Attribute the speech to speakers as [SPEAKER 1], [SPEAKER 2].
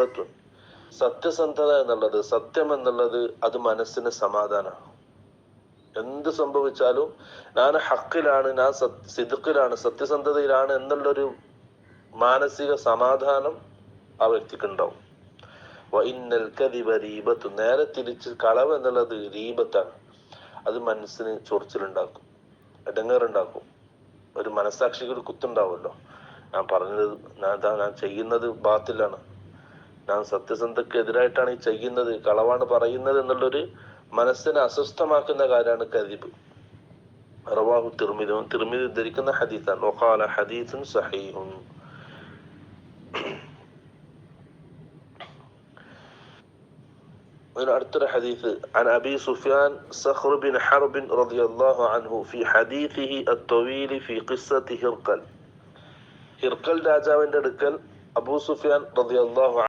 [SPEAKER 1] റീബത്തുൻ. സത്യസന്ധത എന്നുള്ളത്, സത്യം എന്നുള്ളത് അത് മനസ്സിന് സമാധാനമാണ്. എന്ത് സംഭവിച്ചാലും ഞാൻ ഹക്കിലാണ്, ഞാൻ സിദ്ഖിലാണ്, സത്യസന്ധതയിലാണ് എന്നുള്ളൊരു മാനസിക സമാധാനം ആ വ്യക്തിക്കുണ്ടാവും. വഇന്നൽ കദിബ റീബത്തു. നേരെ തിരിച്ച് കളവ് എന്നുള്ളത് റീബത്താണ്. അത് മനസ്സിന് ചൊറിച്ചിലുണ്ടാക്കും, ഇടങ്ങേറുണ്ടാക്കും. ഒരു മനസ്സാക്ഷിക്ക് ഒരു കുത്തുണ്ടാവുമല്ലോ, ഞാൻ പറഞ്ഞത്, ഞാൻ ചെയ്യുന്നത് ബാത്തിലാണ്, ഞാൻ സത്യസന്ധക്ക് എതിരായിട്ടാണ് ഈ ചെയ്യുന്നത്, കളവാണ് പറയുന്നത് എന്നുള്ളൊരു മനസ്സിനെ അസ്വസ്ഥമാക്കുന്ന കാര്യമാണ് കദിബ്. റവാഹു തിർമിദി. തിർമിദി ഉദ്ധരിക്കുന്ന ഹദീസാണ്. വഖാല ഹദീസുൻ സഹീഹുൻ. അടുത്തൊരു ഹദീസ്. عن أبي سفيان صخر بن حرب رضي الله عنه في حديثه الطويل في قصة هرقل. ഹിർക്കൽ രാജാവിന്റെ അടുക്കൽ അബൂ സുഫിയാൻ റളിയല്ലാഹു